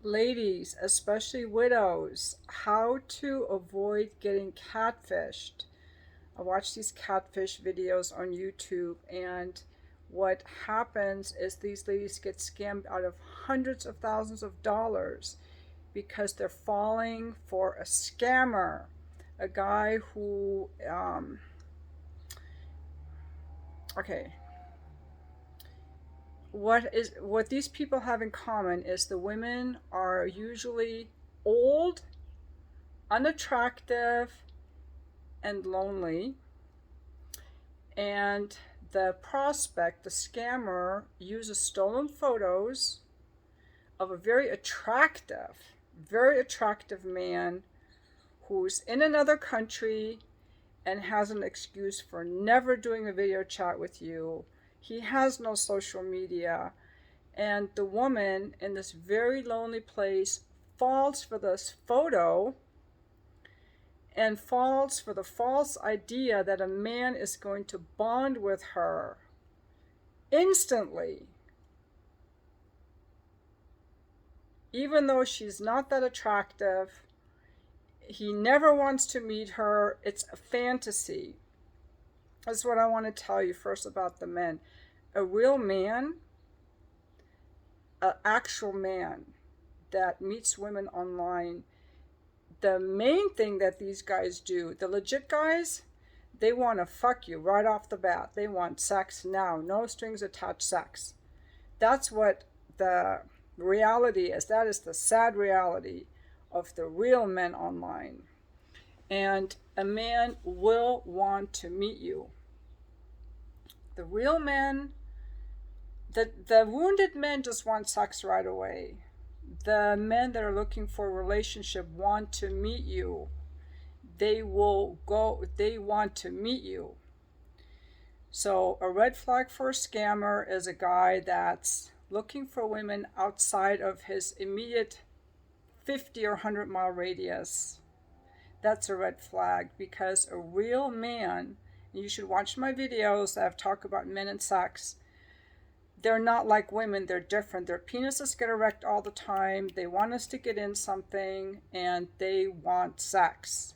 Ladies, especially widows, how to avoid getting catfished. I watch these catfish videos on YouTube, and what happens is these ladies get scammed out of hundreds of thousands of dollars because they're falling for a scammer, a guy who, okay, what these people have in common is the women are usually old, unattractive, and lonely, and the prospect, the scammer, uses stolen photos of a very attractive man who's in another country and has an excuse for never doing a video chat with you. He has no social media. And the woman in this very lonely place falls for this photo and falls for the false idea that a man is going to bond with her instantly. Even though she's not that attractive, he never wants to meet her. It's a fantasy. That's what I want to tell you first about the men. A real man, an actual man that meets women online, the main thing that these guys do, the legit guys, they want to fuck you right off the bat. They want sex now, no strings attached sex. That's what the reality is. That is the sad reality of the real men online. And a man will want to meet you. The real men, the wounded men just want sex right away. The men that are looking for a relationship want to meet you. They want to meet you. So a red flag for a scammer is a guy that's looking for women outside of his immediate 50 or 100-mile radius. That's a red flag, because a real man, and you should watch my videos that I've talked about men and sex, they're not like women. They're different. Their penises get erect all the time. They want us to get in something, and they want sex.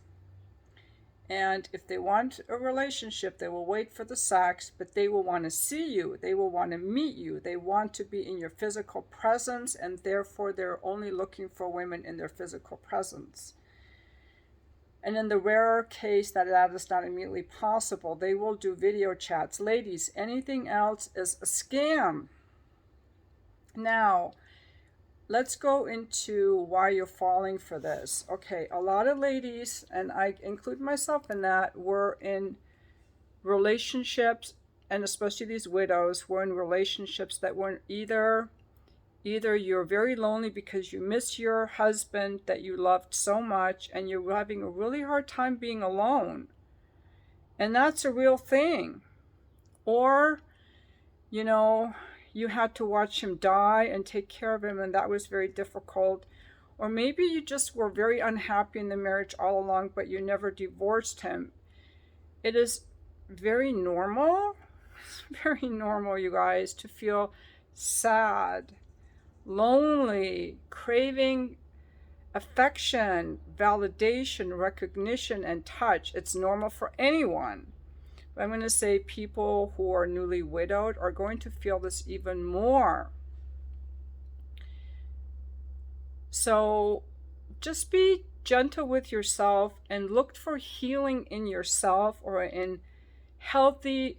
And if they want a relationship, they will wait for the sex, but they will want to see you. They will want to meet you. They want to be in your physical presence, and therefore they're only looking for women in their physical presence. And in the rarer case that is not immediately possible, they will do video chats. Ladies, anything else is a scam. Now, let's go into why you're falling for this. Okay, a lot of ladies, and I include myself in that, were in relationships, and especially these widows, were in relationships that weren't either you're very lonely because you miss your husband that you loved so much, and you're having a really hard time being alone. And that's a real thing. Or, you had to watch him die and take care of him, and that was very difficult. Or maybe you just were very unhappy in the marriage all along, but you never divorced him. It is very normal, you guys, to feel sad, lonely, craving affection, validation, recognition, and touch. It's normal for anyone. But I'm going to say people who are newly widowed are going to feel this even more. So just be gentle with yourself and look for healing in yourself or in healthy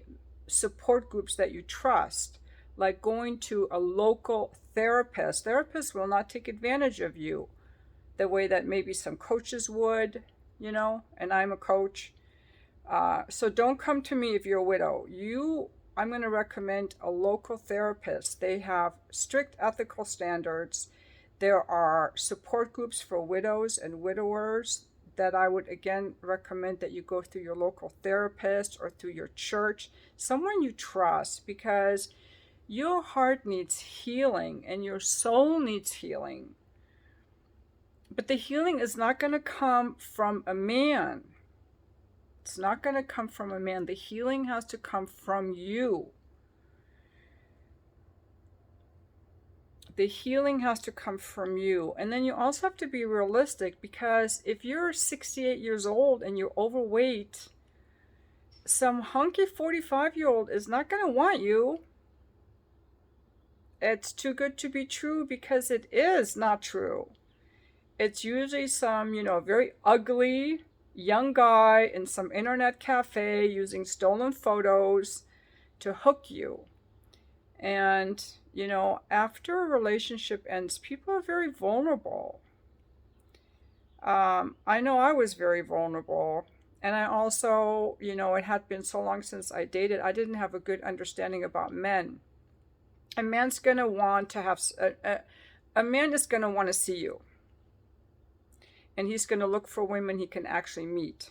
support groups that you trust, like going to a local therapist. Therapists will not take advantage of you the way that maybe some coaches would, and I'm a coach. So don't come to me if you're a widow. I'm going to recommend a local therapist. They have strict ethical standards. There are support groups for widows and widowers that I would again recommend that you go through your local therapist or through your church, someone you trust, because your heart needs healing and your soul needs healing. But the healing is not going to come from a man. It's not going to come from a man. The healing has to come from you. The healing has to come from you. And then you also have to be realistic, because if you're 68 years old and you're overweight, some hunky 45-year-old is not going to want you. It's too good to be true, because it is not true. It's usually some, very ugly young guy in some internet cafe using stolen photos to hook you. And, after a relationship ends, people are very vulnerable. I know I was very vulnerable. And I also, it had been so long since I dated, I didn't have a good understanding about men. A man's going to want to have, a man is going to want to see you. And he's going to look for women he can actually meet.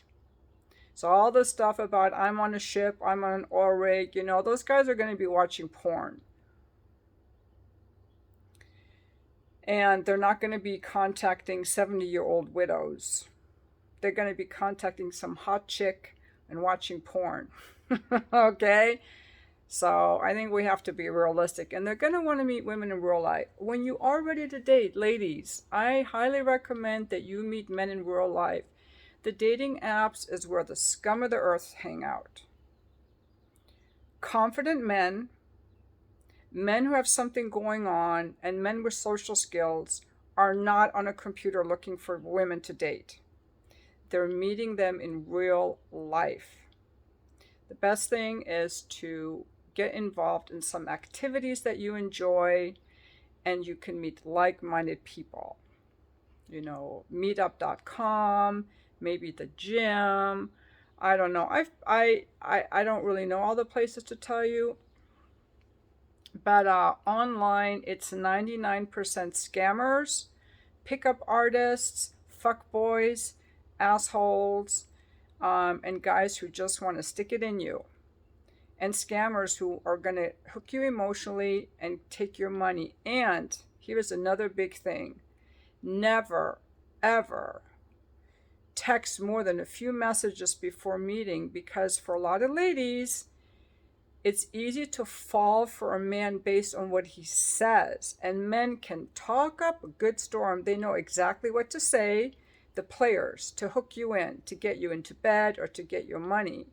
So all this stuff about I'm on a ship, I'm on an oil rig, those guys are going to be watching porn. And they're not going to be contacting 70-year-old widows. They're going to be contacting some hot chick and watching porn. Okay? So I think we have to be realistic. And they're going to want to meet women in real life. When you are ready to date, ladies, I highly recommend that you meet men in real life. The dating apps is where the scum of the earth hang out. Confident men, men who have something going on, and men with social skills are not on a computer looking for women to date. They're meeting them in real life. The best thing is to get involved in some activities that you enjoy, and you can meet like-minded people. Meetup.com, maybe the gym. I don't know. I don't really know all the places to tell you. But online, it's 99% scammers, pickup artists, fuckboys, assholes, and guys who just want to stick it in you. And scammers who are going to hook you emotionally and take your money. And here's another big thing. Never, ever text more than a few messages before meeting, because for a lot of ladies, it's easy to fall for a man based on what he says. And men can talk up a good storm. They know exactly what to say, the players, to hook you in, to get you into bed or to get your money.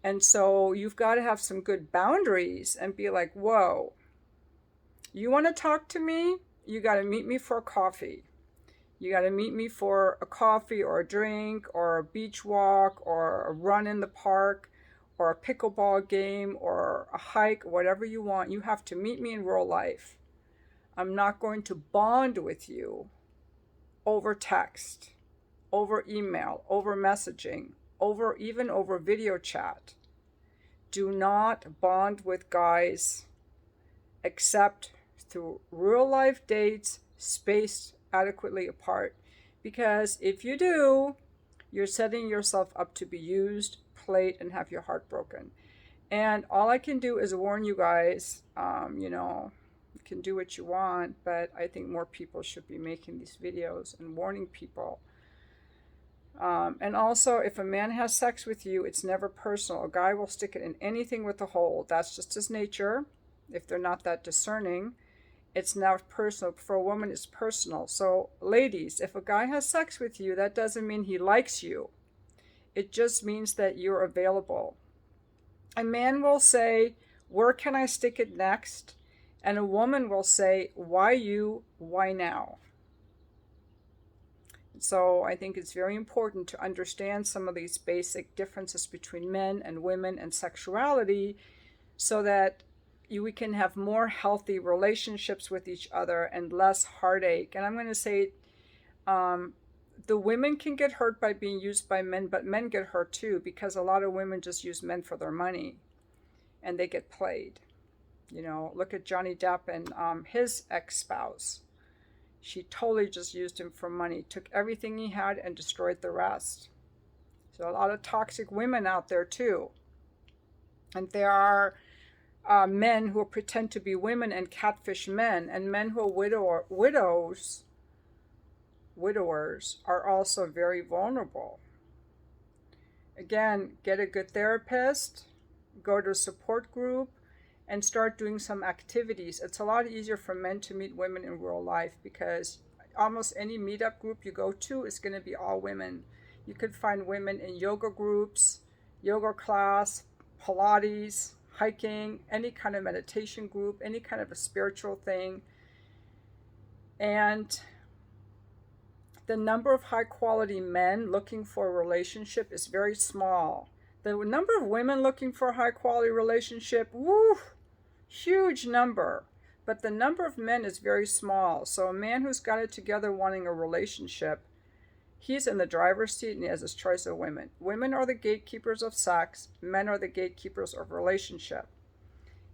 And so you've got to have some good boundaries and be like, whoa, you want to talk to me? You got to meet me for a coffee. You got to meet me for a coffee or a drink or a beach walk or a run in the park or a pickleball game or a hike, whatever you want. You have to meet me in real life. I'm not going to bond with you over text, over email, over messaging, even over video chat. Do not bond with guys except through real life dates spaced adequately apart. Because if you do, you're setting yourself up to be used, played, and have your heart broken. And all I can do is warn you guys, you can do what you want, but I think more people should be making these videos and warning people. And also, if a man has sex with you, it's never personal. A guy will stick it in anything with a hole. That's just his nature. If they're not that discerning, it's now personal. For a woman, it's personal. So, ladies, if a guy has sex with you, that doesn't mean he likes you. It just means that you're available. A man will say, where can I stick it next? And a woman will say, why you? Why now? So I think it's very important to understand some of these basic differences between men and women and sexuality, so that we can have more healthy relationships with each other and less heartache. And I'm going to say the women can get hurt by being used by men, but men get hurt too, because a lot of women just use men for their money and they get played. Look at Johnny Depp and his ex-spouse. She totally just used him for money, took everything he had and destroyed the rest. So a lot of toxic women out there too. And there are men who pretend to be women and catfish men, and men who are widowers are also very vulnerable. Again, get a good therapist, go to a support group, and start doing some activities. It's a lot easier for men to meet women in real life because almost any meetup group you go to is going to be all women. You could find women in yoga groups, yoga class, Pilates, hiking, any kind of meditation group, any kind of a spiritual thing. And the number of high quality men looking for a relationship is very small. The number of women looking for a high quality relationship, woo, huge number. But the number of men is very small. So a man who's got it together wanting a relationship, he's in the driver's seat and he has his choice of women. Women are the gatekeepers of sex. Men are the gatekeepers of relationship.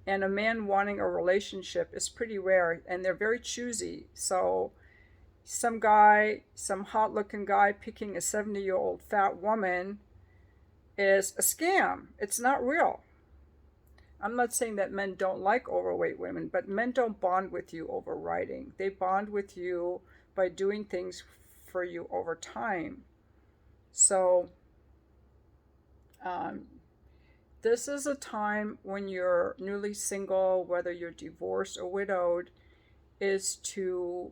And a man wanting a relationship is pretty rare, and they're very choosy. So some guy, some hot looking guy picking a 70-year-old fat woman is a scam. It's not real. I'm not saying that men don't like overweight women, but men don't bond with you over writing. They bond with you by doing things for you over time. So this is a time when you're newly single, whether you're divorced or widowed, is to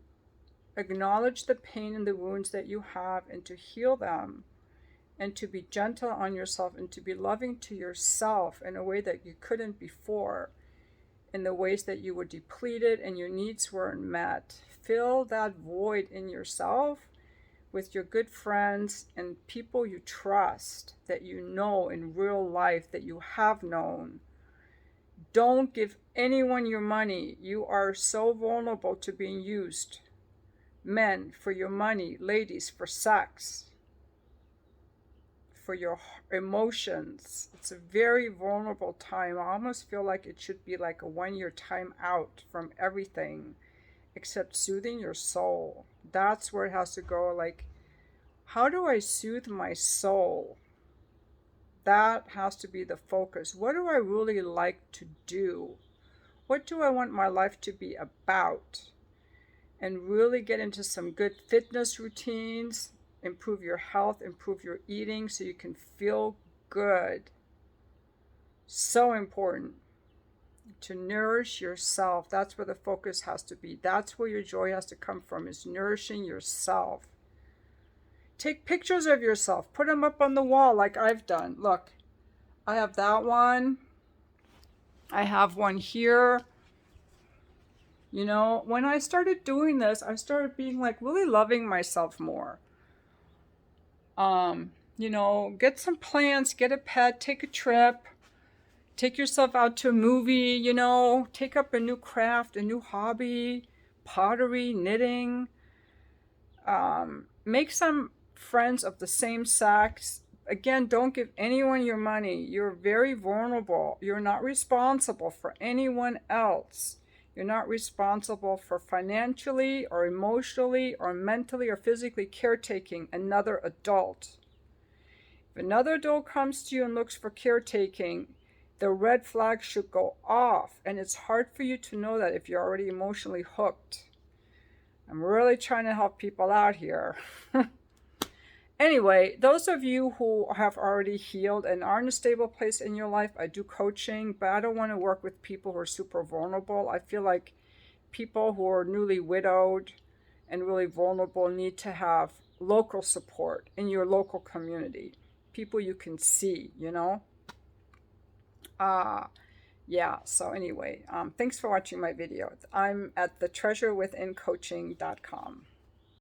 acknowledge the pain and the wounds that you have and to heal them, and to be gentle on yourself and to be loving to yourself in a way that you couldn't before, in the ways that you were depleted and your needs weren't met. Fill that void in yourself with your good friends and people you trust, that you know in real life, that you have known. Don't give anyone your money. You are so vulnerable to being used. Men, for your money. Ladies, for sex. For your emotions. It's a very vulnerable time. I almost feel like it should be like a 1-year time out from everything except soothing your soul. That's where it has to go. Like, how do I soothe my soul? That has to be the focus. What do I really like to do? What do I want my life to be about? And really get into some good fitness routines, improve your health, improve your eating so you can feel good. So important to nourish yourself. That's where the focus has to be. That's where your joy has to come from, is nourishing yourself. Take pictures of yourself. Put them up on the wall like I've done. Look, I have that one. I have one here. You know, when I started doing this, I started being like really loving myself more. You know, get some plants, get a pet, take a trip, take yourself out to a movie, you know, take up a new craft, a new hobby, pottery, knitting. Make some friends of the same sex. Again, don't give anyone your money. You're very vulnerable. You're not responsible for anyone else. You're not responsible for financially or emotionally or mentally or physically caretaking another adult. If another adult comes to you and looks for caretaking, the red flag should go off. And it's hard for you to know that if you're already emotionally hooked. I'm really trying to help people out here. Anyway, those of you who have already healed and are in a stable place in your life, I do coaching, but I don't want to work with people who are super vulnerable. I feel like people who are newly widowed and really vulnerable need to have local support in your local community. People you can see, you know? Yeah, so anyway, thanks for watching my video. I'm at thetreasurewithincoaching.com.